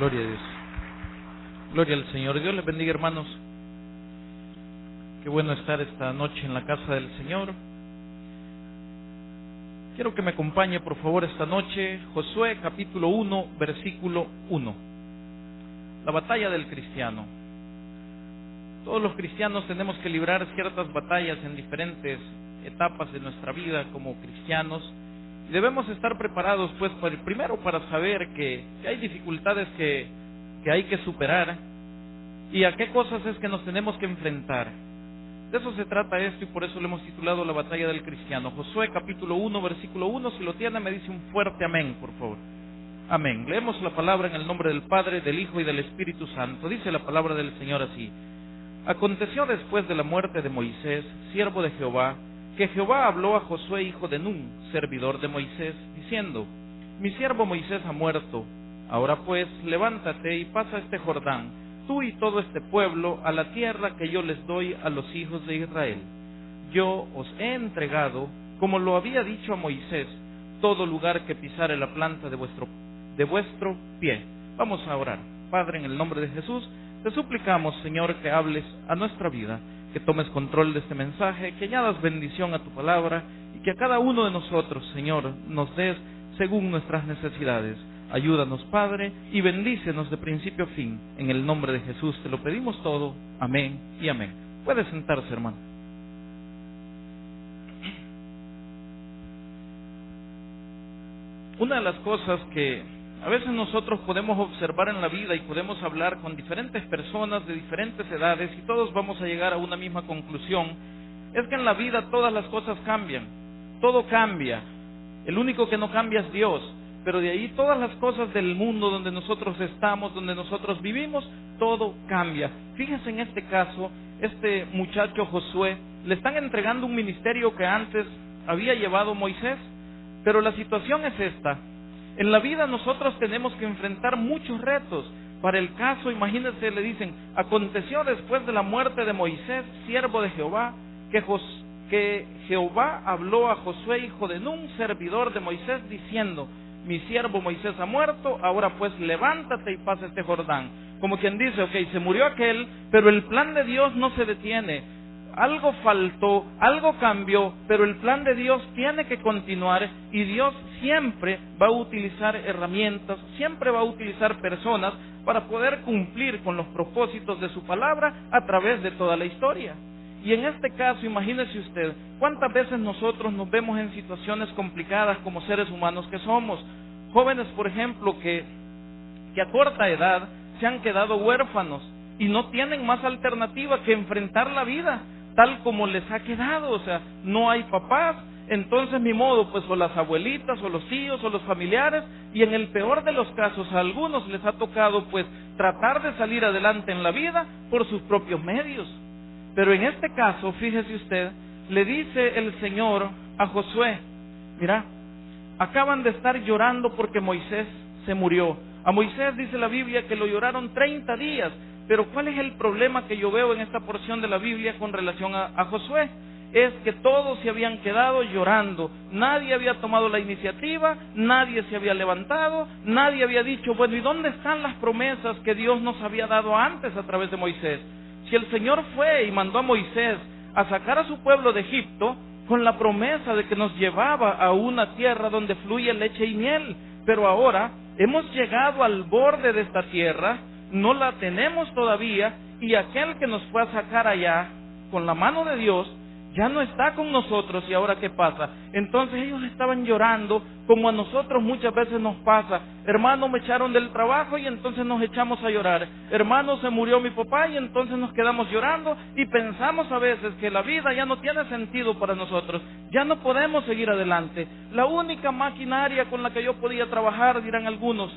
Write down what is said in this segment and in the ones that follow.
Gloria a Dios. Gloria al Señor. Dios les bendiga, hermanos. Qué bueno estar esta noche en la casa del Señor. Quiero que me acompañe, por favor, esta noche, Josué capítulo 1, versículo 1. La batalla del cristiano. Todos los cristianos tenemos que librar ciertas batallas en diferentes etapas de nuestra vida como cristianos. Y debemos estar preparados, pues, primero para saber que hay dificultades que hay que superar y a qué cosas es que nos tenemos que enfrentar. De eso se trata esto y por eso le hemos titulado La batalla del cristiano. Josué capítulo 1, versículo 1, si lo tiene me dice un fuerte amén, por favor. Amén. Leemos la palabra en el nombre del Padre, del Hijo y del Espíritu Santo. Dice la palabra del Señor así: Aconteció después de la muerte de Moisés, siervo de Jehová, que Jehová habló a Josué hijo de Nun, servidor de Moisés, diciendo: Mi siervo Moisés ha muerto. Ahora pues, levántate y pasa este Jordán, tú y todo este pueblo, a la tierra que yo les doy a los hijos de Israel. Yo os he entregado, como lo había dicho a Moisés, todo lugar que pisare la planta de vuestro pie. Vamos a orar. Padre, en el nombre de Jesús, te suplicamos, Señor, que hables a nuestra vida, que tomes control de este mensaje, que añadas bendición a tu palabra y que a cada uno de nosotros, Señor, nos des según nuestras necesidades. Ayúdanos, Padre, y bendícenos de principio a fin. En el nombre de Jesús te lo pedimos todo. Amén y amén. Puede sentarse, hermano. Una de las cosas que a veces nosotros podemos observar en la vida y podemos hablar con diferentes personas de diferentes edades y todos vamos a llegar a una misma conclusión, es que en la vida todas las cosas cambian, todo cambia. El único que no cambia es Dios, pero de ahí todas las cosas del mundo donde nosotros estamos, donde nosotros vivimos, todo cambia. Fíjense en este caso, este muchacho Josué, le están entregando un ministerio que antes había llevado Moisés, pero la situación es esta. En la vida nosotros tenemos que enfrentar muchos retos. Para el caso, imagínense, le dicen: aconteció después de la muerte de Moisés, siervo de Jehová, que Jehová habló a Josué, hijo de Nun, servidor de Moisés, diciendo: Mi siervo Moisés ha muerto, ahora pues levántate y pasa este Jordán. Como quien dice, ok, se murió aquel, pero el plan de Dios no se detiene. Algo faltó, algo cambió, pero el plan de Dios tiene que continuar y Dios siempre va a utilizar herramientas, siempre va a utilizar personas para poder cumplir con los propósitos de su palabra a través de toda la historia. Y en este caso, imagínese usted, cuántas veces nosotros nos vemos en situaciones complicadas como seres humanos que somos. Jóvenes, por ejemplo, que a corta edad se han quedado huérfanos y no tienen más alternativa que enfrentar la vida tal como les ha quedado. O sea, no hay papás, entonces ni modo, pues o las abuelitas, o los tíos, o los familiares, y en el peor de los casos a algunos les ha tocado pues tratar de salir adelante en la vida por sus propios medios. Pero en este caso, fíjese usted, le dice el Señor a Josué: mira, acaban de estar llorando porque Moisés se murió. A Moisés dice la Biblia que lo lloraron 30 días. Pero ¿cuál es el problema que yo veo en esta porción de la Biblia con relación a Josué? Es que todos se habían quedado llorando. Nadie había tomado la iniciativa, nadie se había levantado, nadie había dicho: bueno, ¿y dónde están las promesas que Dios nos había dado antes a través de Moisés? Si el Señor fue y mandó a Moisés a sacar a su pueblo de Egipto con la promesa de que nos llevaba a una tierra donde fluye leche y miel, pero ahora hemos llegado al borde de esta tierra, no la tenemos todavía, y aquel que nos fue a sacar allá con la mano de Dios ya no está con nosotros. ¿Y ahora qué pasa? Entonces ellos estaban llorando como a nosotros muchas veces nos pasa: hermano, me echaron del trabajo y entonces nos echamos a llorar. Hermano, se murió mi papá y entonces nos quedamos llorando y pensamos a veces que la vida ya no tiene sentido para nosotros, ya no podemos seguir adelante. La única maquinaria con la que yo podía trabajar, dirán algunos,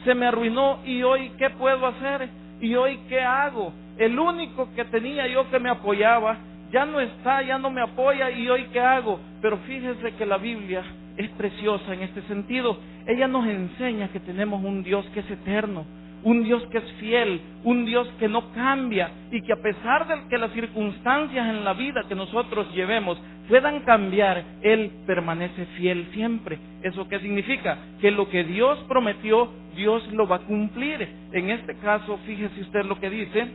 se me arruinó, y hoy ¿qué puedo hacer? ¿Y hoy qué hago? El único que tenía yo que me apoyaba ya no está, ya no me apoya, ¿y hoy qué hago? Pero fíjese que la Biblia es preciosa en este sentido. Ella nos enseña que tenemos un Dios que es eterno, un Dios que es fiel, un Dios que no cambia, y que a pesar de que las circunstancias en la vida que nosotros llevemos puedan cambiar, Él permanece fiel siempre. ¿Eso qué significa? Que lo que Dios prometió, Dios lo va a cumplir. En este caso, fíjese usted lo que dice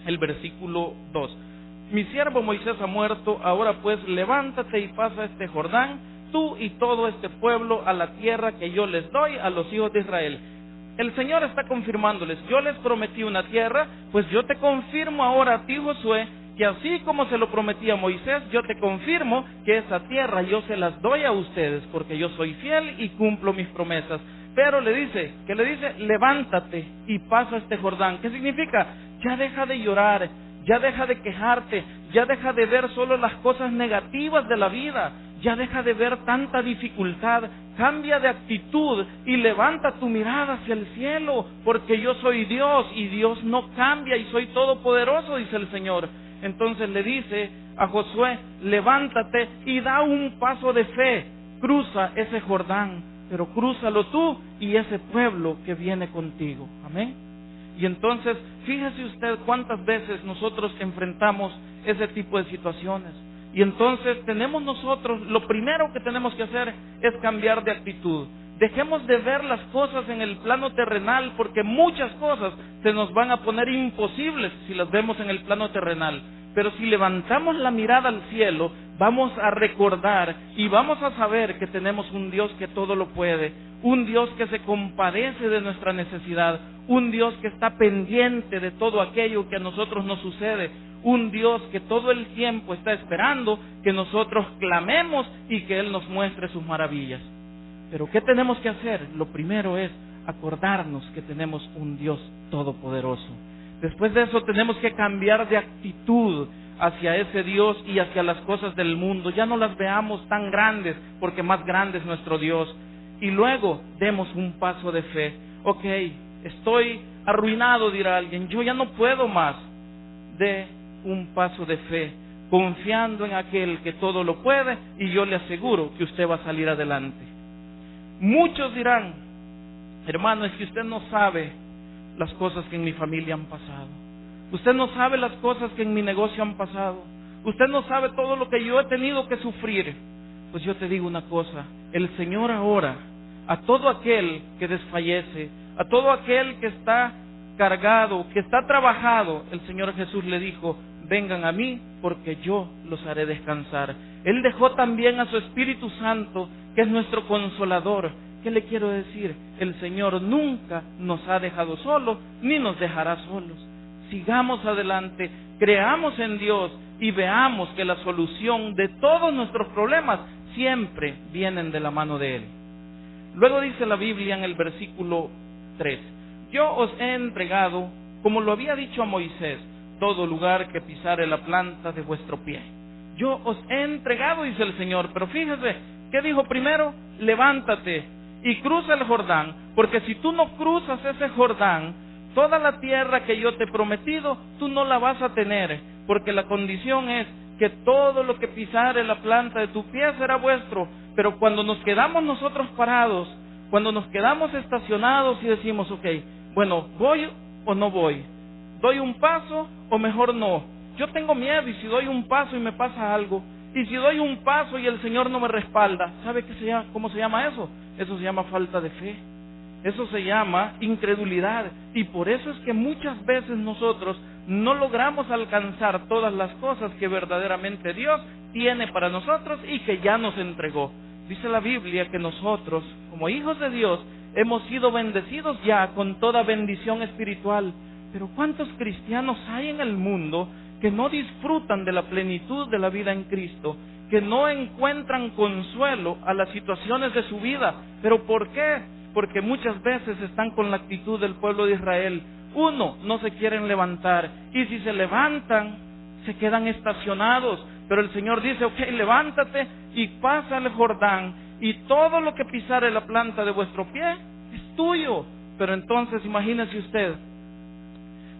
el versículo 2. Mi siervo Moisés ha muerto, ahora pues levántate y pasa este Jordán, tú y todo este pueblo, a la tierra que yo les doy a los hijos de Israel. El Señor está confirmándoles, yo les prometí una tierra, pues yo te confirmo ahora a ti, Josué, que así como se lo prometí a Moisés, yo te confirmo que esa tierra yo se las doy a ustedes, porque yo soy fiel y cumplo mis promesas. Pero le dice, levántate y pasa este Jordán. ¿Qué significa? Ya deja de llorar, ya deja de quejarte, ya deja de ver solo las cosas negativas de la vida, ya deja de ver tanta dificultad, cambia de actitud y levanta tu mirada hacia el cielo, porque yo soy Dios y Dios no cambia y soy todopoderoso, dice el Señor. Entonces le dice a Josué, levántate y da un paso de fe, cruza ese Jordán, pero crúzalo tú y ese pueblo que viene contigo. Amén. Y entonces, fíjese usted cuántas veces nosotros enfrentamos ese tipo de situaciones. Y entonces tenemos nosotros, lo primero que tenemos que hacer es cambiar de actitud. Dejemos de ver las cosas en el plano terrenal, porque muchas cosas se nos van a poner imposibles si las vemos en el plano terrenal. Pero si levantamos la mirada al cielo, vamos a recordar y vamos a saber que tenemos un Dios que todo lo puede, un Dios que se compadece de nuestra necesidad, un Dios que está pendiente de todo aquello que a nosotros nos sucede, un Dios que todo el tiempo está esperando que nosotros clamemos y que Él nos muestre sus maravillas. Pero ¿qué tenemos que hacer? Lo primero es acordarnos que tenemos un Dios todopoderoso. Después de eso tenemos que cambiar de actitud hacia ese Dios y hacia las cosas del mundo. Ya no las veamos tan grandes, porque más grande es nuestro Dios. Y luego demos un paso de fe. Ok, estoy arruinado, dirá alguien, yo ya no puedo más. Dé un paso de fe, confiando en aquel que todo lo puede, y yo le aseguro que usted va a salir adelante. Muchos dirán, hermano, es que usted no sabe las cosas que en mi familia han pasado. Usted no sabe las cosas que en mi negocio han pasado. Usted no sabe todo lo que yo he tenido que sufrir. Pues yo te digo una cosa, el Señor ahora, a todo aquel que desfallece, a todo aquel que está cargado, que está trabajado, el Señor Jesús le dijo, vengan a mí porque yo los haré descansar. Él dejó también a su Espíritu Santo, que es nuestro consolador. ¿Qué le quiero decir? El Señor nunca nos ha dejado solos, ni nos dejará solos. Sigamos adelante, creamos en Dios y veamos que la solución de todos nuestros problemas siempre vienen de la mano de Él. Luego dice la Biblia en el versículo 3, yo os he entregado, como lo había dicho a Moisés, todo lugar que pisare la planta de vuestro pie. Yo os he entregado, dice el Señor, pero fíjese, ¿qué dijo primero? Levántate y cruza el Jordán, porque si tú no cruzas ese Jordán, toda la tierra que yo te he prometido, tú no la vas a tener, porque la condición es que todo lo que pisare la planta de tu pie será vuestro. Pero cuando nos quedamos nosotros parados, cuando nos quedamos estacionados y decimos, ok, bueno, ¿voy o no voy? ¿Doy un paso o mejor no? Yo tengo miedo y si doy un paso y me pasa algo, y si doy un paso y el Señor no me respalda, ¿sabe cómo se llama eso? Eso se llama falta de fe. Eso se llama incredulidad. Y por eso es que muchas veces nosotros no logramos alcanzar todas las cosas que verdaderamente Dios tiene para nosotros y que ya nos entregó. Dice la Biblia que nosotros, como hijos de Dios, hemos sido bendecidos ya con toda bendición espiritual. Pero ¿cuántos cristianos hay en el mundo que no disfrutan de la plenitud de la vida en Cristo, que no encuentran consuelo a las situaciones de su vida? ¿Pero por qué? Porque muchas veces están con la actitud del pueblo de Israel. Uno, no se quieren levantar, y si se levantan, se quedan estacionados. Pero el Señor dice, ok, levántate y pasa el Jordán, y todo lo que pisare la planta de vuestro pie es tuyo. Pero entonces imagínese usted,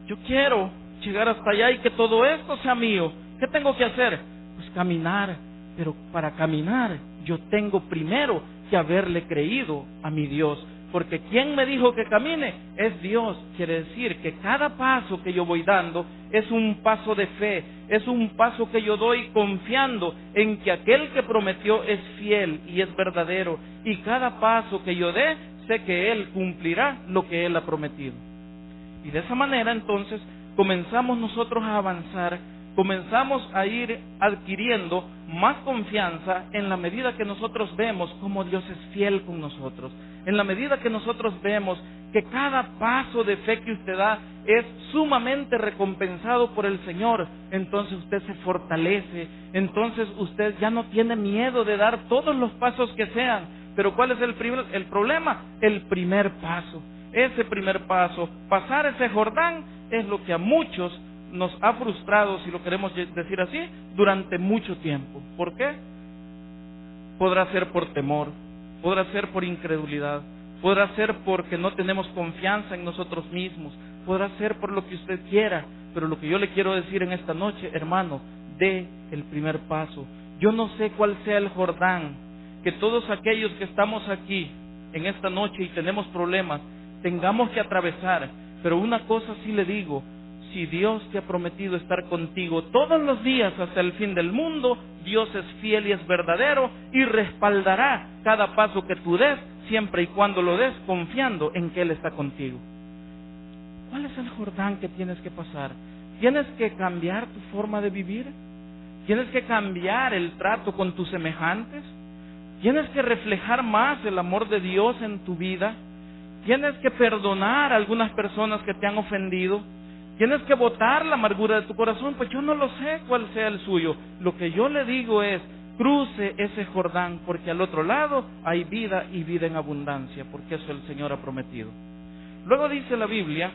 yo quiero llegar hasta allá y que todo esto sea mío. ¿Qué tengo que hacer? Pues caminar. Pero para caminar yo tengo primero que haberle creído a mi Dios. porque ¿quién me dijo que camine? Es Dios. Quiere decir que cada paso que yo voy dando es un paso de fe, es un paso que yo doy confiando en que aquel que prometió es fiel y es verdadero, y cada paso que yo dé, sé que Él cumplirá lo que Él ha prometido. Y de esa manera entonces comenzamos nosotros a avanzar, comenzamos a ir adquiriendo más confianza en la medida que nosotros vemos cómo Dios es fiel con nosotros, en la medida que nosotros vemos que cada paso de fe que usted da es sumamente recompensado por el Señor. Entonces usted se fortalece, entonces usted ya no tiene miedo de dar todos los pasos que sean. Pero ¿cuál es el problema? El primer paso. Ese primer paso, pasar ese Jordán, es lo que a muchos nos ha frustrado, si lo queremos decir así, durante mucho tiempo. ¿Por qué? Podrá ser por temor, podrá ser por incredulidad, podrá ser porque no tenemos confianza en nosotros mismos, podrá ser por lo que usted quiera, pero lo que yo le quiero decir en esta noche, hermano, dé el primer paso. Yo no sé cuál sea el Jordán que todos aquellos que estamos aquí en esta noche y tenemos problemas, tengamos que atravesar, pero una cosa sí le digo: si Dios te ha prometido estar contigo todos los días hasta el fin del mundo, Dios es fiel y es verdadero y respaldará cada paso que tú des, siempre y cuando lo des confiando en que Él está contigo. ¿Cuál es el Jordán que tienes que pasar? ¿Tienes que cambiar tu forma de vivir? ¿Tienes que cambiar el trato con tus semejantes? ¿Tienes que reflejar más el amor de Dios en tu vida? ¿Tienes que perdonar a algunas personas que te han ofendido? ¿Tienes que botar la amargura de tu corazón? Pues yo no lo sé cuál sea el suyo. Lo que yo le digo es: cruce ese Jordán, porque al otro lado hay vida y vida en abundancia, porque eso el Señor ha prometido. Luego dice la Biblia,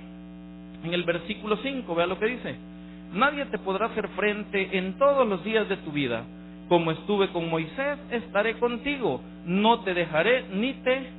en el versículo 5, vea lo que dice: nadie te podrá hacer frente en todos los días de tu vida. Como estuve con Moisés, estaré contigo. No te dejaré ni te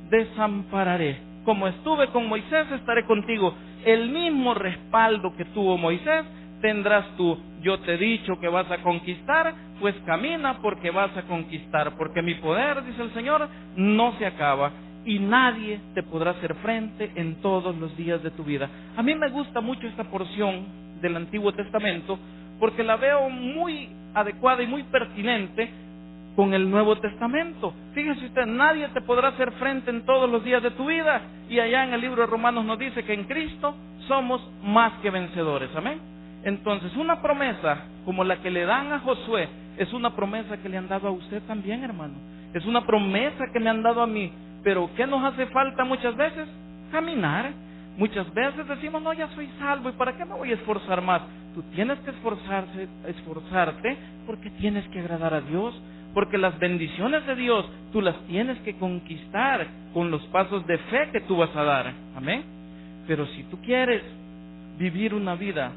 desampararé. Como estuve con Moisés, estaré contigo. El mismo respaldo que tuvo Moisés tendrás tú. Yo te he dicho que vas a conquistar, pues camina porque vas a conquistar, porque mi poder, dice el Señor, no se acaba, y nadie te podrá hacer frente en todos los días de tu vida. A mí me gusta mucho esta porción del Antiguo Testamento, porque la veo muy adecuada y muy pertinente con el Nuevo Testamento. Fíjese usted, nadie te podrá hacer frente en todos los días de tu vida, y allá en el libro de Romanos nos dice que en Cristo somos más que vencedores. Amén. Entonces, una promesa como la que le dan a Josué es una promesa que le han dado a usted también, hermano. Es una promesa que me han dado a mí. Pero ¿qué nos hace falta muchas veces? Caminar. Muchas veces decimos: no, ya soy salvo, ¿y para qué me voy a esforzar más? Tú tienes que esforzarte porque tienes que agradar a Dios, porque las bendiciones de Dios tú las tienes que conquistar con los pasos de fe que tú vas a dar. Amén. Pero si tú quieres vivir una vida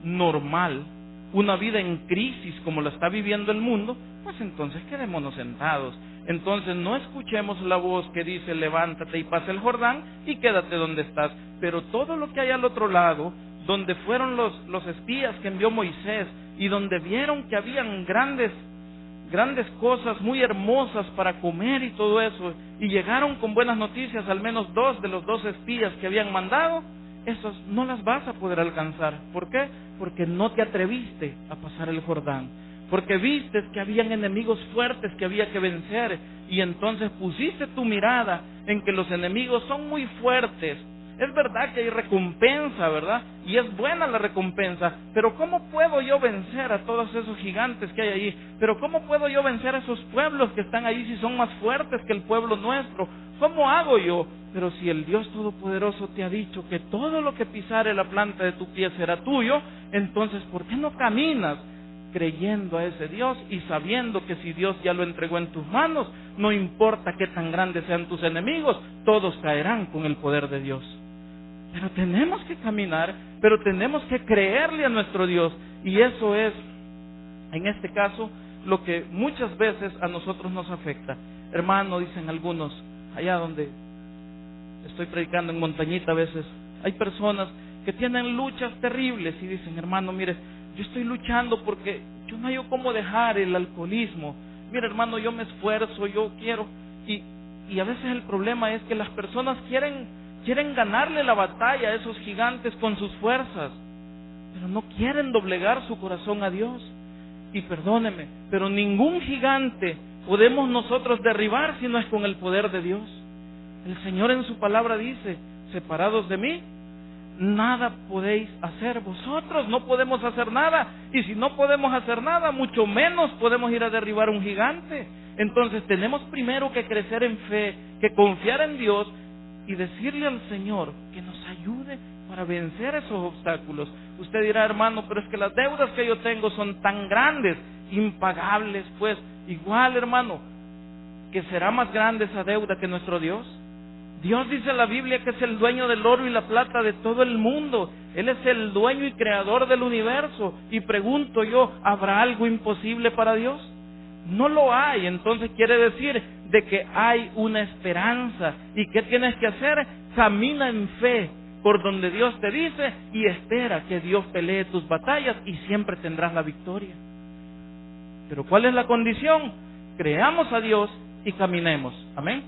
normal, una vida en crisis como la está viviendo el mundo, pues entonces quedémonos sentados. Entonces no escuchemos la voz que dice: levántate y pasa el Jordán y quédate donde estás. Pero todo lo que hay al otro lado, donde fueron los espías que envió Moisés, y donde vieron que habían grandes cosas muy hermosas para comer y todo eso, y llegaron con buenas noticias al menos 2 de los 2 espías que habían mandado, esas no las vas a poder alcanzar. ¿Por qué? Porque no te atreviste a pasar el Jordán, porque viste que habían enemigos fuertes que había que vencer, y entonces pusiste tu mirada en que los enemigos son muy fuertes. Es verdad que hay recompensa, ¿verdad? Y es buena la recompensa, pero ¿cómo puedo yo vencer a todos esos gigantes que hay allí? ¿Pero cómo puedo yo vencer a esos pueblos que están ahí si son más fuertes que el pueblo nuestro? ¿Cómo hago yo? Pero si el Dios Todopoderoso te ha dicho que todo lo que pisare la planta de tu pie será tuyo, entonces ¿por qué no caminas creyendo a ese Dios y sabiendo que si Dios ya lo entregó en tus manos, no importa qué tan grandes sean tus enemigos, todos caerán con el poder de Dios? Pero tenemos que caminar, pero tenemos que creerle a nuestro Dios, y eso es, en este caso, lo que muchas veces a nosotros nos afecta. Hermano, dicen algunos, allá donde estoy predicando en Montañita, a veces hay personas que tienen luchas terribles y dicen: hermano, mire, yo estoy luchando porque yo no hay cómo dejar el alcoholismo. Mire, hermano, yo me esfuerzo, yo quiero, y Y a veces el problema es que las personas quieren ganarle la batalla a esos gigantes con sus fuerzas, pero no quieren doblegar su corazón a Dios. Y perdóneme, pero ningún gigante podemos nosotros derribar si no es con el poder de Dios. El Señor en su palabra dice: separados de mí, nada podéis hacer. Vosotros no podemos hacer nada, y si no podemos hacer nada, mucho menos podemos ir a derribar un gigante. Entonces tenemos primero que crecer en fe, que confiar en Dios y decirle al Señor que nos ayude para vencer esos obstáculos. Usted dirá: hermano, pero es que las deudas que yo tengo son tan grandes, impagables. Pues igual, hermano, que será más grande esa deuda que nuestro Dios. Dios dice en la Biblia que es el dueño del oro y la plata de todo el mundo. Él es el dueño y creador del universo. Y pregunto yo, ¿habrá algo imposible para Dios? No lo hay. Entonces quiere decir de que hay una esperanza. ¿Y qué tienes que hacer? Camina en fe por donde Dios te dice y espera que Dios pelee tus batallas y siempre tendrás la victoria. Pero ¿cuál es la condición? Creamos a Dios y caminemos. Amén.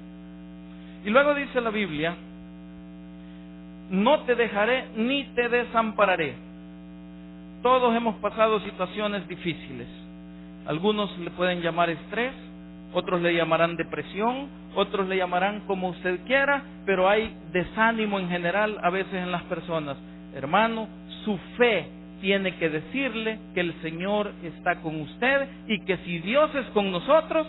Y luego dice la Biblia: no te dejaré ni te desampararé. Todos hemos pasado situaciones difíciles. Algunos le pueden llamar estrés, otros le llamarán depresión, otros le llamarán como usted quiera, pero hay desánimo en general a veces en las personas. Hermano, su fe tiene que decirle que el Señor está con usted y que si Dios es con nosotros,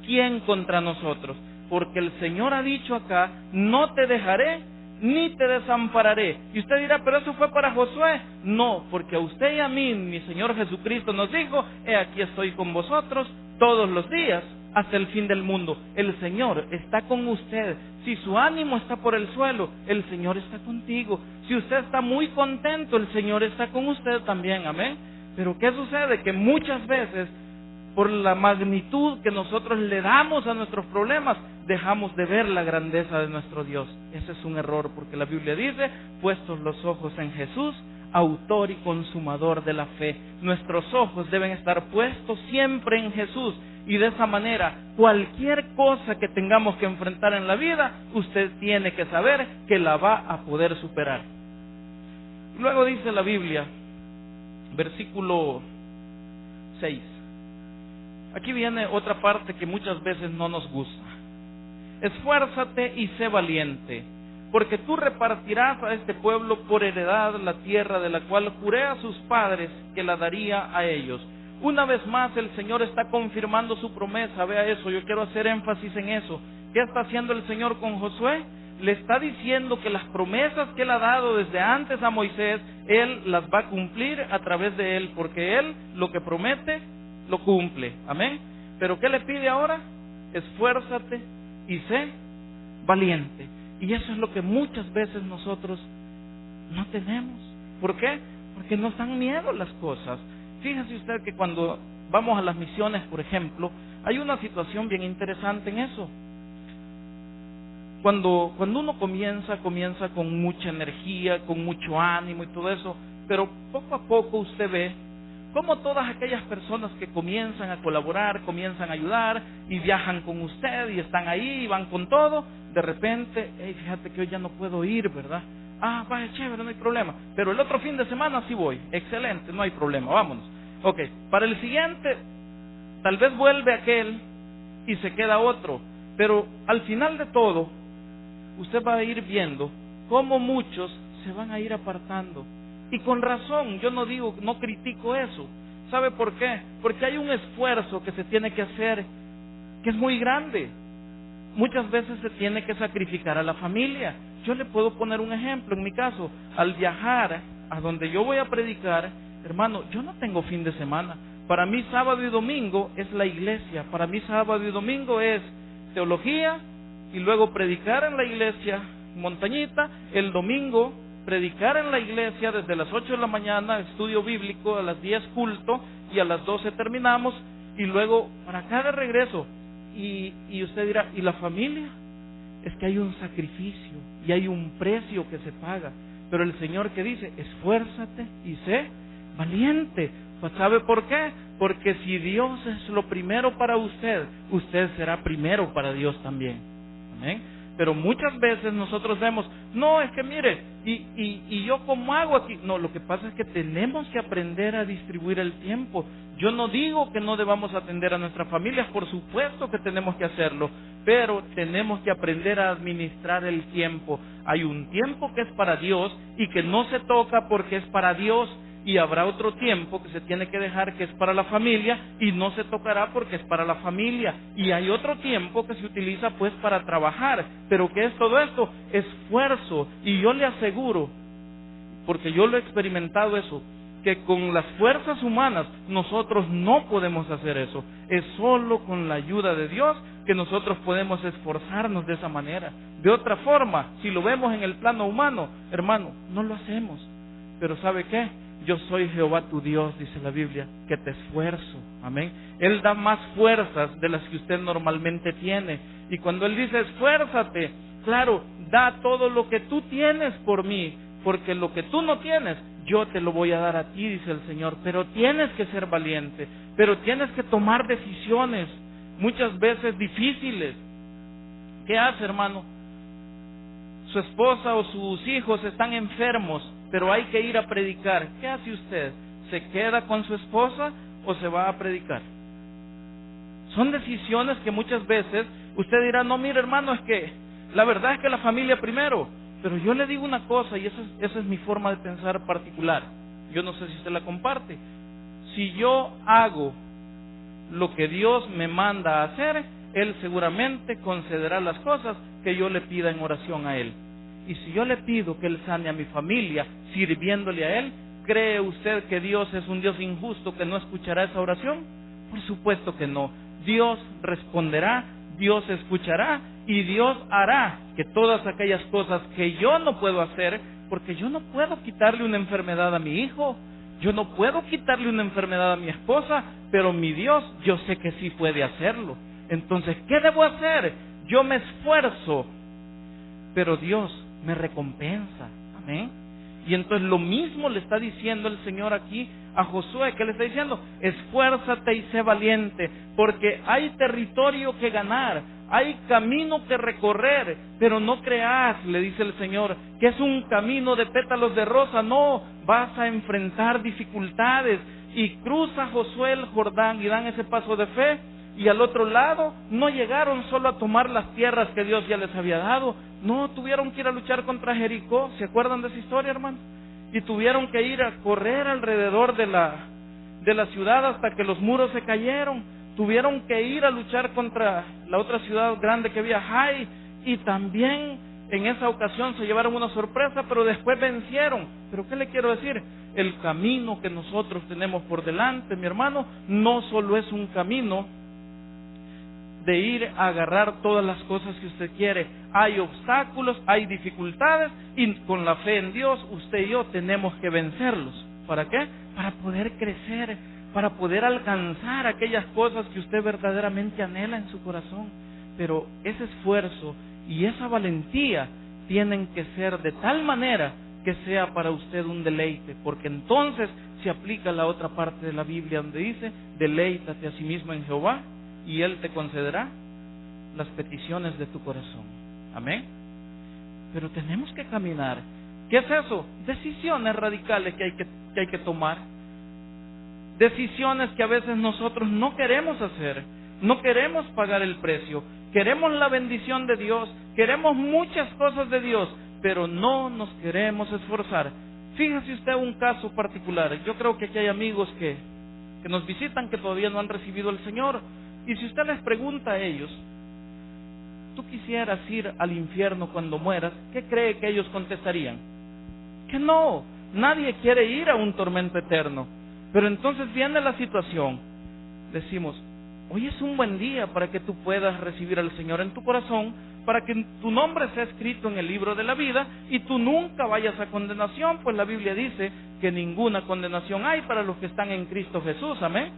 ¿quién contra nosotros? Porque el Señor ha dicho acá: no te dejaré ni te desampararé. Y usted dirá: pero eso fue para Josué. No, porque a usted y a mí, mi Señor Jesucristo nos dijo: he aquí estoy con vosotros todos los días hasta el fin del mundo. El Señor está con usted. Si su ánimo está por el suelo, el Señor está contigo. Si usted está muy contento, el Señor está con usted también. Amén. Pero ¿qué sucede? Que muchas veces, por la magnitud que nosotros le damos a nuestros problemas, dejamos de ver la grandeza de nuestro Dios. Ese es un error, porque la Biblia dice: puestos los ojos en Jesús, autor y consumador de la fe. Nuestros ojos deben estar puestos siempre en Jesús, y de esa manera, cualquier cosa que tengamos que enfrentar en la vida, usted tiene que saber que la va a poder superar. Luego dice la Biblia, versículo 6. Aquí viene otra parte que muchas veces no nos gusta. Esfuérzate y sé valiente, porque tú repartirás a este pueblo por heredad la tierra de la cual juré a sus padres que la daría a ellos. Una vez más el Señor está confirmando su promesa. Vea eso, yo quiero hacer énfasis en eso. ¿Qué está haciendo el Señor con Josué? Le está diciendo que las promesas que Él ha dado desde antes a Moisés, Él las va a cumplir a través de Él, porque Él lo que promete, lo cumple. Amén. Pero ¿qué le pide ahora? Esfuérzate y sé valiente. Y eso es lo que muchas veces nosotros no tenemos. ¿Por qué? Porque nos dan miedo las cosas. Fíjese usted que cuando vamos a las misiones, por ejemplo, hay una situación bien interesante en eso. Cuando uno comienza con mucha energía, con mucho ánimo y todo eso, pero poco a poco usted ve cómo todas aquellas personas que comienzan a colaborar, comienzan a ayudar y viajan con usted y están ahí y van con todo, de repente, hey, fíjate que hoy ya no puedo ir, ¿verdad? Ah, vaya, chévere, no hay problema. Pero el otro fin de semana sí voy. Excelente, no hay problema, vámonos. Ok, para el siguiente, tal vez vuelve aquel y se queda otro. Pero al final de todo, usted va a ir viendo cómo muchos se van a ir apartando. Y con razón, yo no critico eso. ¿Sabe por qué? Porque hay un esfuerzo que se tiene que hacer que es muy grande. Muchas veces se tiene que sacrificar a la familia. Yo le puedo poner un ejemplo. En mi caso, al viajar a donde yo voy a predicar, hermano, yo no tengo fin de semana. Para mí sábado y domingo es la iglesia. Para mí sábado y domingo es teología y luego predicar en la iglesia Montañita. El domingo predicar en la iglesia desde las 8 de la mañana, estudio bíblico, a las 10 culto y a las 12 terminamos y luego para acá de regreso. Y usted dirá, ¿y la familia? Es que hay un sacrificio y hay un precio que se paga. Pero el Señor que dice, esfuérzate y sé valiente. Pues ¿sabe por qué? Porque si Dios es lo primero para usted, usted será primero para Dios también. Amén. Pero muchas veces nosotros vemos, no, es que mire, y yo cómo hago aquí. No, lo que pasa es que tenemos que aprender a distribuir el tiempo. Yo no digo que no debamos atender a nuestras familias, por supuesto que tenemos que hacerlo, pero tenemos que aprender a administrar el tiempo. Hay un tiempo que es para Dios y que no se toca porque es para Dios, y habrá otro tiempo que se tiene que dejar que es para la familia y no se tocará porque es para la familia, y hay otro tiempo que se utiliza pues para trabajar. Pero ¿qué es todo esto? Esfuerzo. Y yo le aseguro, porque yo lo he experimentado eso, que con las fuerzas humanas nosotros no podemos hacer eso. Es solo con la ayuda de Dios que nosotros podemos esforzarnos de esa manera. De otra forma, si lo vemos en el plano humano, hermano, no lo hacemos. Pero ¿sabe qué? Yo soy Jehová tu Dios, dice la Biblia, que te esfuerzo. Amén. Él da más fuerzas de las que usted normalmente tiene. Y cuando Él dice esfuérzate, claro, da todo lo que tú tienes por mí, porque lo que tú no tienes, yo te lo voy a dar a ti, dice el Señor. Pero tienes que ser valiente, pero tienes que tomar decisiones, muchas veces difíciles. ¿Qué hace, hermano? Su esposa o sus hijos están enfermos, pero hay que ir a predicar. ¿Qué hace usted? ¿Se queda con su esposa o se va a predicar? Son decisiones que muchas veces usted dirá, no, mire hermano, es que la verdad es que la familia primero. Pero yo le digo una cosa, y esa es mi forma de pensar particular. Yo no sé si usted la comparte. Si yo hago lo que Dios me manda a hacer, Él seguramente concederá las cosas que yo le pida en oración a Él. Y si yo le pido que Él sane a mi familia sirviéndole a Él, ¿cree usted que Dios es un Dios injusto que no escuchará esa oración? Por supuesto que no. Dios responderá, Dios escuchará y Dios hará que todas aquellas cosas que yo no puedo hacer, porque yo no puedo quitarle una enfermedad a mi hijo, yo no puedo quitarle una enfermedad a mi esposa, pero mi Dios yo sé que sí puede hacerlo. Entonces, ¿qué debo hacer? Yo me esfuerzo, pero Dios me recompensa. Amén. Y entonces lo mismo le está diciendo el Señor aquí a Josué, que le está diciendo, esfuérzate y sé valiente, porque hay territorio que ganar, hay camino que recorrer, pero no creas, le dice el Señor, que es un camino de pétalos de rosa. No, vas a enfrentar dificultades. Y cruza Josué el Jordán y dan ese paso de fe, y al otro lado no llegaron solo a tomar las tierras que Dios ya les había dado, no, tuvieron que ir a luchar contra Jericó. ¿Se acuerdan de esa historia, hermano? Y tuvieron que ir a correr alrededor de la ciudad hasta que los muros se cayeron. Tuvieron que ir a luchar contra la otra ciudad grande que había, Jai, y también en esa ocasión se llevaron una sorpresa, pero después vencieron. ¿Pero qué le quiero decir? El camino que nosotros tenemos por delante, mi hermano, no solo es un camino de ir a agarrar todas las cosas que usted quiere. Hay obstáculos, hay dificultades, y con la fe en Dios, usted y yo tenemos que vencerlos. ¿Para qué? Para poder crecer, para poder alcanzar aquellas cosas que usted verdaderamente anhela en su corazón. Pero ese esfuerzo y esa valentía tienen que ser de tal manera que sea para usted un deleite, porque entonces se aplica la otra parte de la Biblia donde dice, deleítate a sí mismo en Jehová y Él te concederá las peticiones de tu corazón. Amén. Pero tenemos que caminar. ¿Qué es eso? Decisiones radicales que hay que tomar. Decisiones que a veces nosotros no queremos hacer, no queremos pagar el precio, queremos la bendición de Dios, queremos muchas cosas de Dios, pero no nos queremos esforzar. Fíjese usted un caso particular. Yo creo que aquí hay amigos que nos visitan que todavía no han recibido al Señor. Y si usted les pregunta a ellos, ¿tú quisieras ir al infierno cuando mueras? ¿Qué cree que ellos contestarían? Que no, nadie quiere ir a un tormento eterno. Pero entonces viene la situación, decimos, hoy es un buen día para que tú puedas recibir al Señor en tu corazón, para que tu nombre sea escrito en el libro de la vida y tú nunca vayas a condenación, pues la Biblia dice que ninguna condenación hay para los que están en Cristo Jesús. Amén.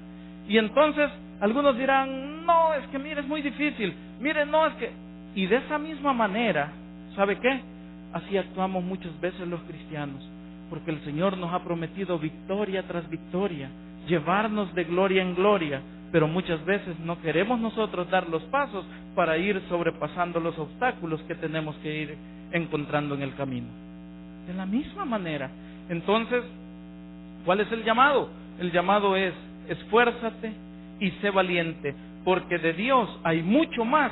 Y entonces algunos dirán, no, es que mire, es muy difícil, mire, no, es que... Y de esa misma manera, ¿sabe qué? Así actuamos muchas veces los cristianos, porque el Señor nos ha prometido victoria tras victoria, llevarnos de gloria en gloria, pero muchas veces no queremos nosotros dar los pasos para ir sobrepasando los obstáculos que tenemos que ir encontrando en el camino. De la misma manera, entonces, ¿cuál es el llamado? El llamado es: esfuérzate y sé valiente, porque de Dios hay mucho más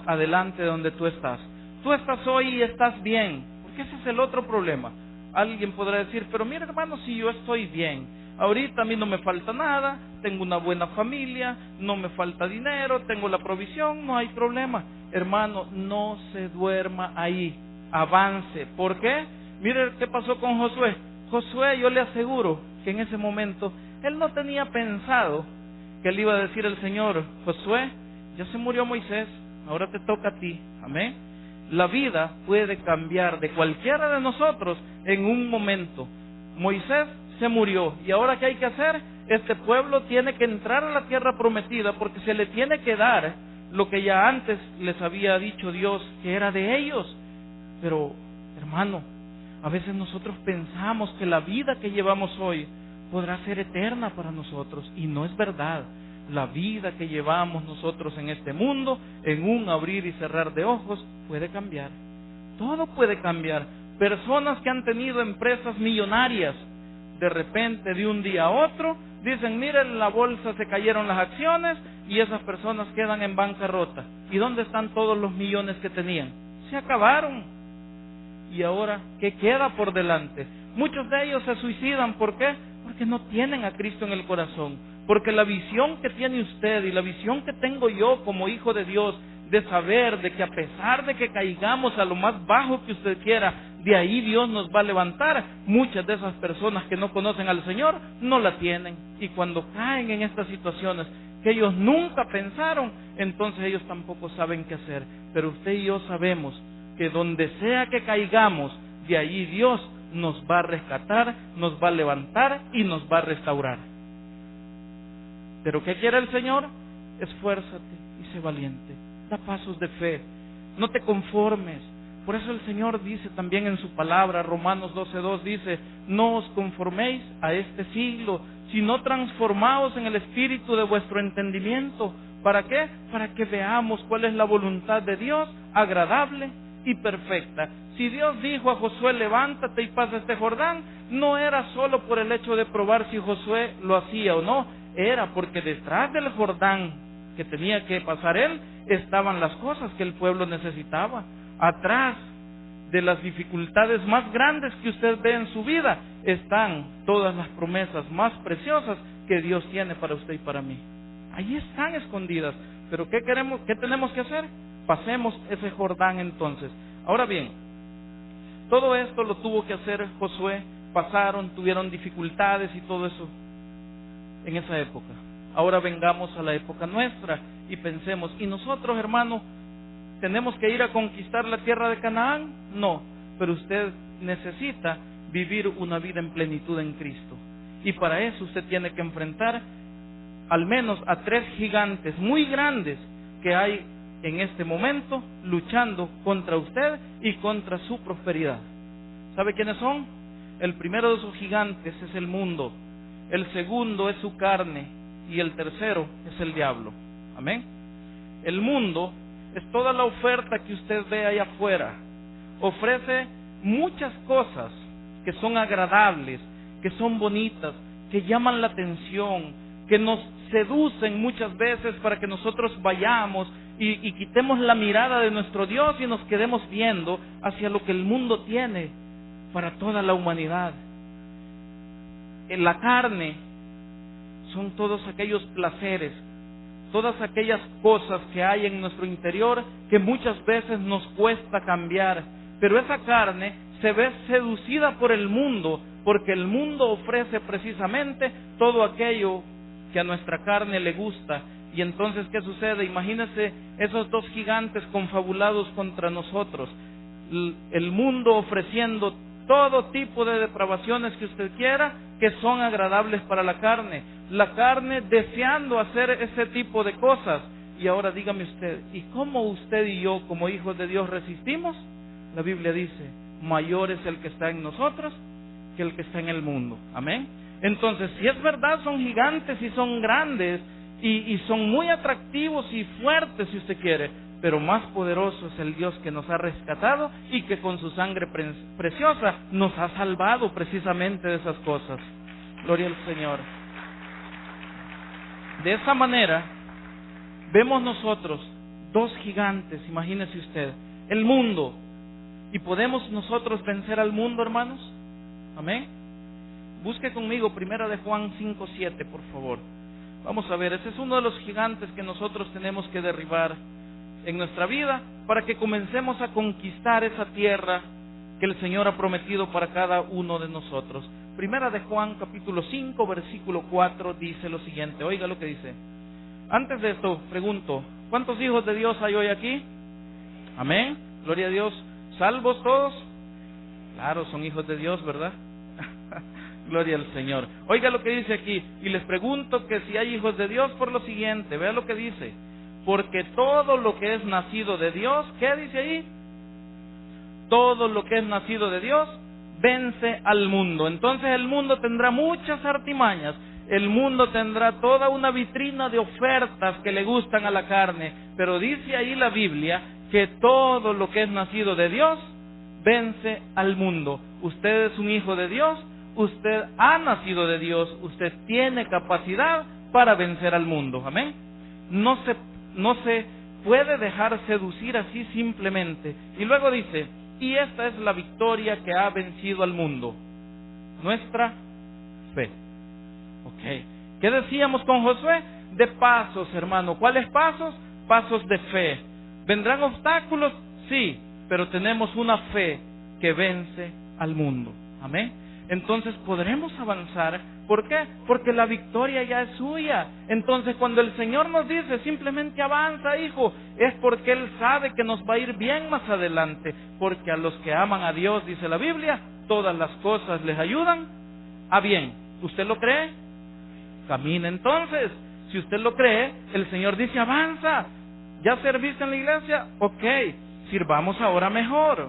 adelante de donde tú estás. Tú estás hoy y estás bien, porque ese es el otro problema. Alguien podrá decir: pero mira, hermano, si yo estoy bien, ahorita a mí no me falta nada, tengo una buena familia, no me falta dinero, tengo la provisión, no hay problema. Hermano, no se duerma ahí, avance. ¿Por qué? Mire qué pasó con Josué. Josué, yo le aseguro que en ese momento él no tenía pensado que le iba a decir el Señor: Josué, ya se murió Moisés, ahora te toca a ti. Amén. La vida puede cambiar de cualquiera de nosotros en un momento. Moisés se murió, y ahora ¿qué hay que hacer? Este pueblo tiene que entrar a la tierra prometida, porque se le tiene que dar lo que ya antes les había dicho Dios que era de ellos. Pero, hermano, a veces nosotros pensamos que la vida que llevamos hoy podrá ser eterna para nosotros, y no es verdad. La vida que llevamos nosotros en este mundo, en un abrir y cerrar de ojos, puede cambiar. Todo puede cambiar. Personas que han tenido empresas millonarias, de repente, de un día a otro, dicen: miren, en la bolsa se cayeron las acciones, y esas personas quedan en bancarrota. ¿Y dónde están todos los millones que tenían? Se acabaron. Y ahora, ¿qué queda por delante? Muchos de ellos se suicidan. ¿Por qué? Porque no tienen a Cristo en el corazón. Porque la visión que tiene usted y la visión que tengo yo como hijo de Dios, de saber de que a pesar de que caigamos a lo más bajo que usted quiera, de ahí Dios nos va a levantar, muchas de esas personas que no conocen al Señor no la tienen. Y cuando caen en estas situaciones que ellos nunca pensaron, entonces ellos tampoco saben qué hacer. Pero usted y yo sabemos que donde sea que caigamos, de ahí Dios nos va a rescatar, nos va a levantar y nos va a restaurar. ¿Pero qué quiere el Señor? Esfuérzate y sé valiente. Da pasos de fe. No te conformes. Por eso el Señor dice también en su palabra, Romanos 12:2 dice: no os conforméis a este siglo, sino transformaos en el espíritu de vuestro entendimiento. ¿Para qué? Para que veamos cuál es la voluntad de Dios, agradable y perfecta. Si Dios dijo a Josué: levántate y pasa este Jordán, no era solo por el hecho de probar si Josué lo hacía o no, era porque detrás del Jordán que tenía que pasar él, estaban las cosas que el pueblo necesitaba. Atrás de las dificultades más grandes que usted ve en su vida, están todas las promesas más preciosas que Dios tiene para usted y para mí. Ahí están escondidas. Pero ¿qué tenemos que hacer? Pasemos ese Jordán entonces. Ahora bien, todo esto lo tuvo que hacer Josué. Pasaron, tuvieron dificultades y todo eso en esa época. Ahora vengamos a la época nuestra y pensemos: ¿y nosotros, hermano, tenemos que ir a conquistar la tierra de Canaán? No, pero usted necesita vivir una vida en plenitud en Cristo. Y para eso usted tiene que enfrentar al menos a 3 gigantes muy grandes que hay en este momento luchando contra usted y contra su prosperidad. ¿Sabe quiénes son? El primero de esos gigantes es el mundo. El segundo es su carne, y el tercero es el diablo. Amén. El mundo es toda la oferta que usted ve allá afuera. Ofrece muchas cosas que son agradables, que son bonitas, que llaman la atención, que nos seducen muchas veces para que nosotros vayamos y quitemos la mirada de nuestro Dios y nos quedemos viendo hacia lo que el mundo tiene para toda la humanidad. En la carne son todos aquellos placeres, todas aquellas cosas que hay en nuestro interior que muchas veces nos cuesta cambiar. Pero esa carne se ve seducida por el mundo, porque el mundo ofrece precisamente todo aquello que a nuestra carne le gusta. Y entonces, ¿qué sucede? Imagínese esos 2 gigantes confabulados contra nosotros. El mundo ofreciendo todo tipo de depravaciones que usted quiera, que son agradables para la carne. La carne deseando hacer ese tipo de cosas. Y ahora dígame usted, ¿y cómo usted y yo, como hijos de Dios, resistimos? La Biblia dice: mayor es el que está en nosotros que el que está en el mundo. Amén. Entonces, si es verdad, son gigantes y son grandes y son muy atractivos y fuertes si usted quiere, pero más poderoso es el Dios que nos ha rescatado y que con su sangre preciosa nos ha salvado precisamente de esas cosas. Gloria al Señor. De esa manera vemos nosotros dos gigantes, imagínese usted, el mundo. ¿Y podemos nosotros vencer al mundo, hermanos? Amén. Busque conmigo Primera de Juan 5:7, por favor. Vamos a ver, ese es uno de los gigantes que nosotros tenemos que derribar en nuestra vida para que comencemos a conquistar esa tierra que el Señor ha prometido para cada uno de nosotros. Primera de Juan, capítulo 5, versículo 4, dice lo siguiente. Oiga lo que dice. Antes de esto, pregunto, ¿cuántos hijos de Dios hay hoy aquí? Amén. Gloria a Dios. ¿Salvos todos? Claro, son hijos de Dios, ¿verdad? Gloria al Señor. Oiga lo que dice aquí. Y les pregunto que si hay hijos de Dios por lo siguiente. Vea lo que dice. Porque todo lo que es nacido de Dios, ¿qué dice ahí? Todo lo que es nacido de Dios vence al mundo. Entonces el mundo tendrá muchas artimañas. El mundo tendrá toda una vitrina de ofertas que le gustan a la carne. Pero dice ahí la Biblia que todo lo que es nacido de Dios vence al mundo. Usted es un hijo de Dios, usted ha nacido de Dios, usted tiene capacidad para vencer al mundo. Amén. No se puede dejar seducir así simplemente. Y luego dice, y esta es la victoria que ha vencido al mundo, nuestra fe. Ok. ¿Qué decíamos con Josué? De pasos, hermano. ¿Cuáles pasos? Pasos de fe. ¿Vendrán obstáculos? Sí, pero tenemos una fe que vence al mundo. Amén. Entonces podremos avanzar. ¿Por qué? Porque la victoria ya es suya. Entonces cuando el Señor nos dice simplemente avanza, hijo, es porque Él sabe que nos va a ir bien más adelante. Porque a los que aman a Dios, dice la Biblia, todas las cosas les ayudan a bien. ¿Usted lo cree? Camina entonces. Si usted lo cree, el Señor dice avanza. ¿Ya serviste en la iglesia? Ok, sirvamos ahora mejor.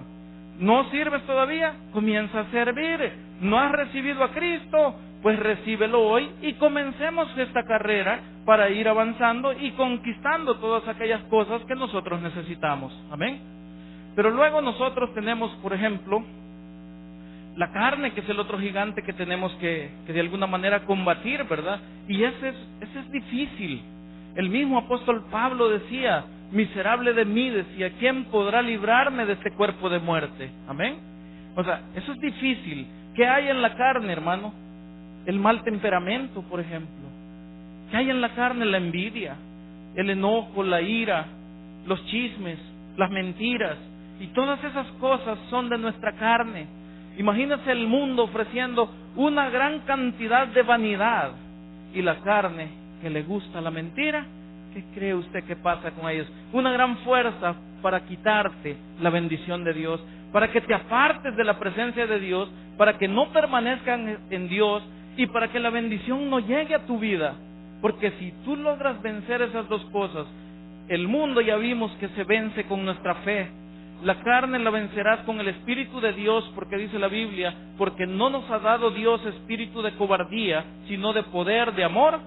¿No sirves todavía? Comienza a servir. ¿No has recibido a Cristo? Pues recíbelo hoy y comencemos esta carrera para ir avanzando y conquistando todas aquellas cosas que nosotros necesitamos. Amén. Pero luego nosotros tenemos, por ejemplo, la carne, que es el otro gigante que tenemos que de alguna manera combatir, ¿verdad? Y ese es difícil. El mismo apóstol Pablo decía, miserable de mí, decía, ¿quién podrá librarme de este cuerpo de muerte? Amén. O sea, eso es difícil. ¿Qué hay en la carne, hermano? El mal temperamento, por ejemplo. ¿Qué hay en la carne? La envidia, el enojo, la ira, los chismes, las mentiras. Y todas esas cosas son de nuestra carne. Imagínese el mundo ofreciendo una gran cantidad de vanidad. Y la carne, que le gusta la mentira, ¿qué cree usted que pasa con ellos? Una gran fuerza para quitarte la bendición de Dios, para que te apartes de la presencia de Dios, para que no permanezcan en Dios y para que la bendición no llegue a tu vida. Porque si tú logras vencer esas dos cosas, el mundo ya vimos que se vence con nuestra fe. La carne la vencerás con el Espíritu de Dios, porque dice la Biblia, porque no nos ha dado Dios espíritu de cobardía, sino de poder, de amor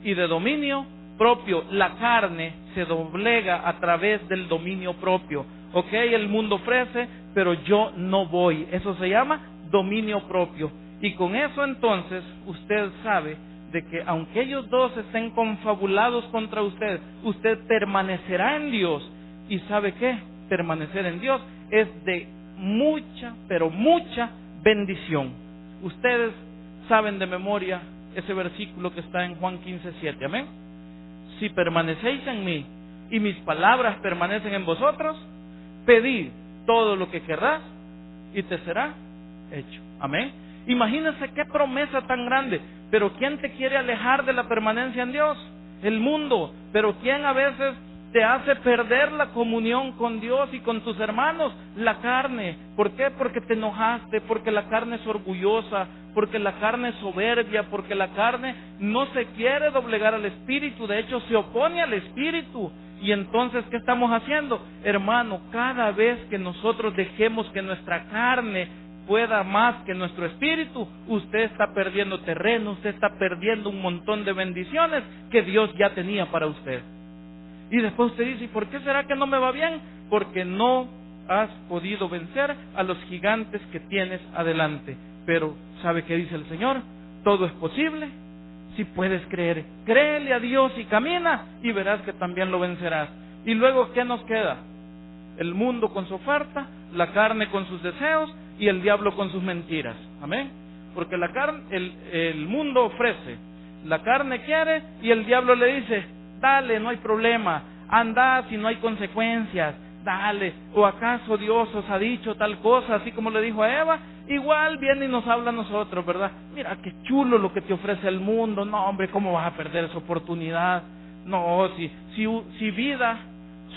y de dominio propio. La carne se doblega a través del dominio propio. Ok, el mundo ofrece, pero yo no voy. Eso se llama dominio propio. Y con eso entonces usted sabe de que aunque ellos dos estén confabulados contra usted, usted permanecerá en Dios. ¿Y sabe qué? Permanecer en Dios es de mucha, pero mucha bendición. Ustedes saben de memoria ese versículo que está en Juan 15:7, amén. Si permanecéis en mí y mis palabras permanecen en vosotros, pedid todo lo que querrás y te será hecho, amén. Imagínense qué promesa tan grande. Pero ¿quién te quiere alejar de la permanencia en Dios? El mundo. Pero ¿quién a veces te hace perder la comunión con Dios y con tus hermanos? La carne. ¿Por qué? Porque te enojaste, porque la carne es orgullosa, porque la carne es soberbia, porque la carne no se quiere doblegar al Espíritu, de hecho se opone al Espíritu. Y entonces, ¿qué estamos haciendo? Hermano, cada vez que nosotros dejemos que nuestra carne pueda más que nuestro espíritu, usted está perdiendo terreno, usted está perdiendo un montón de bendiciones que Dios ya tenía para usted. Y después usted dice, ¿y por qué será que no me va bien? Porque no has podido vencer a los gigantes que tienes adelante. Pero, ¿sabe qué dice el Señor? Todo es posible si puedes creer. Créele a Dios y camina y verás que también lo vencerás. Y luego, ¿qué nos queda? El mundo con su oferta, la carne con sus deseos y el diablo con sus mentiras. Amén. Porque la carne, el mundo ofrece, la carne quiere y el diablo le dice, dale, no hay problema, anda si no hay consecuencias, dale. ¿O acaso Dios os ha dicho tal cosa, así como le dijo a Eva? Igual viene y nos habla a nosotros, ¿verdad? Mira qué chulo lo que te ofrece el mundo. No, hombre, ¿cómo vas a perder esa oportunidad? No, si vida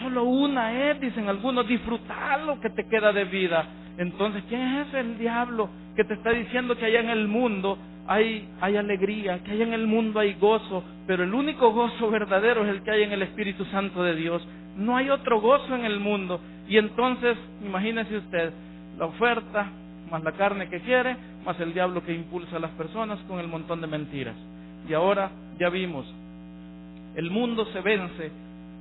solo una es, dicen algunos, disfrutar lo que te queda de vida. Entonces, ¿quién es el diablo que te está diciendo que allá en el mundo hay alegría, que allá en el mundo hay gozo? Pero el único gozo verdadero es el que hay en el Espíritu Santo de Dios. No hay otro gozo en el mundo. Y entonces, imagínese usted, la oferta, más la carne que quiere, más el diablo que impulsa a las personas con el montón de mentiras. Y ahora ya vimos, el mundo se vence,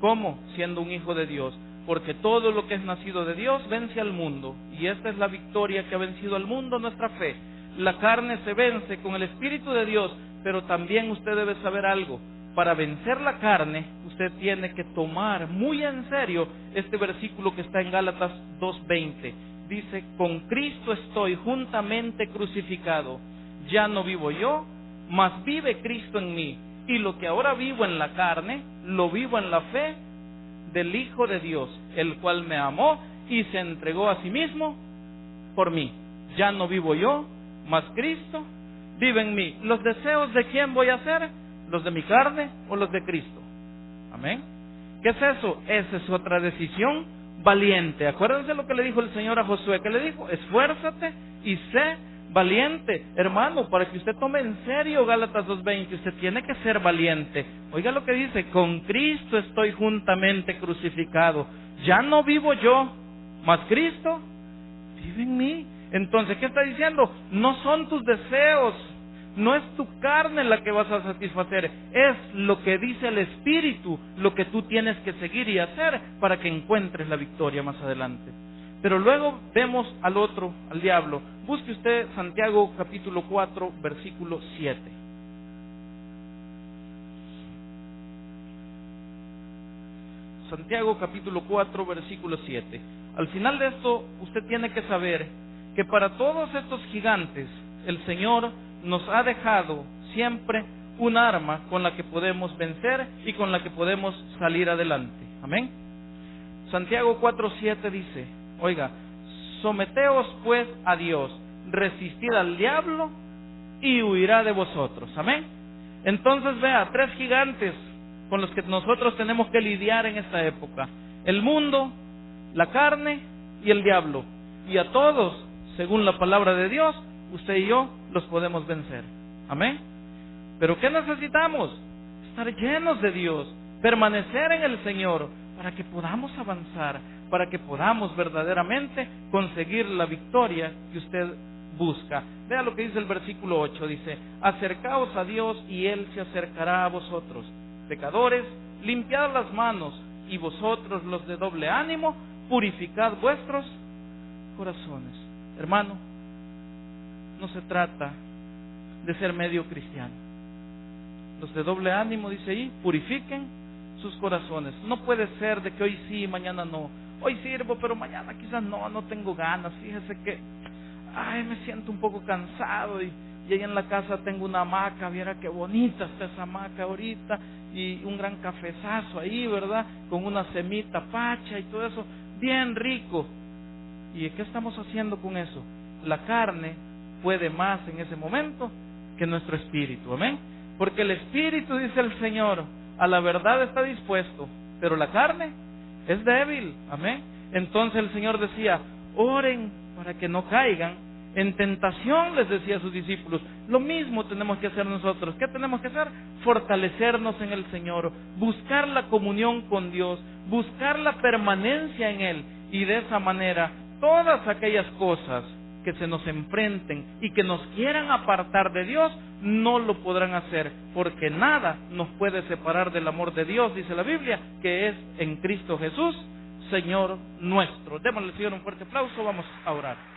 ¿cómo? Siendo un hijo de Dios. Porque todo lo que es nacido de Dios vence al mundo. Y esta es la victoria que ha vencido al mundo, nuestra fe. La carne se vence con el Espíritu de Dios, pero también usted debe saber algo. Para vencer la carne, usted tiene que tomar muy en serio este versículo que está en Gálatas 2:20. Dice, con Cristo estoy juntamente crucificado. Ya no vivo yo, mas vive Cristo en mí. Y lo que ahora vivo en la carne, lo vivo en la fe del Hijo de Dios, el cual me amó y se entregó a sí mismo por mí. Ya no vivo yo, mas Cristo vive en mí. ¿Los deseos de quién voy a hacer? ¿Los de mi carne o los de Cristo? Amén. ¿Qué es eso? Esa es otra decisión valiente. Acuérdense lo que le dijo el Señor a Josué. ¿Qué le dijo? Esfuérzate y sé valiente. Hermano, para que usted tome en serio Gálatas 2:20, usted tiene que ser valiente. Oiga lo que dice, con Cristo estoy juntamente crucificado. Ya no vivo yo, mas Cristo vive en mí. Entonces, ¿qué está diciendo? No son tus deseos, no es tu carne la que vas a satisfacer, es lo que dice el Espíritu, lo que tú tienes que seguir y hacer para que encuentres la victoria más adelante. Pero luego vemos al otro, al diablo. Busque usted Santiago capítulo 4, versículo 7. Santiago capítulo 4, versículo 7. Al final de esto, usted tiene que saber que para todos estos gigantes, el Señor nos ha dejado siempre un arma con la que podemos vencer y con la que podemos salir adelante. Amén. Santiago 4:7 dice, oiga, someteos pues a Dios, resistid al diablo y huirá de vosotros. Amén. Entonces vea, 3 gigantes con los que nosotros tenemos que lidiar en esta época: el mundo, la carne y el diablo. Y a todos, según la palabra de Dios, usted y yo los podemos vencer. Amén. Pero ¿qué necesitamos? Estar llenos de Dios, permanecer en el Señor, para que podamos avanzar, para que podamos verdaderamente conseguir la victoria que usted busca. Vea lo que dice el versículo 8, dice, acercaos a Dios y Él se acercará a vosotros. Pecadores, limpiad las manos, y vosotros los de doble ánimo, purificad vuestros corazones. Hermano, no se trata de ser medio cristiano. Los de doble ánimo, dice ahí, purifiquen sus corazones. No puede ser de que hoy sí, mañana no. Hoy sirvo, pero mañana quizás no tengo ganas. Fíjese que, me siento un poco cansado y ahí en la casa tengo una hamaca. Viera qué bonita está esa hamaca ahorita, y un gran cafezazo ahí, ¿verdad? Con una semita pacha y todo eso, bien rico. ¿Y qué estamos haciendo con eso? La carne puede más en ese momento que nuestro espíritu. Amén. Porque el espíritu, dice el Señor, a la verdad está dispuesto, pero la carne es débil. Amén. Entonces el Señor decía, oren para que no caigan en tentación, les decía a sus discípulos. Lo mismo tenemos que hacer nosotros. ¿Qué tenemos que hacer? Fortalecernos en el Señor, buscar la comunión con Dios, buscar la permanencia en Él, y de esa manera todas aquellas cosas que se nos enfrenten y que nos quieran apartar de Dios, no lo podrán hacer, porque nada nos puede separar del amor de Dios, dice la Biblia, que es en Cristo Jesús, Señor nuestro. Démosle al Señor un fuerte aplauso, vamos a orar.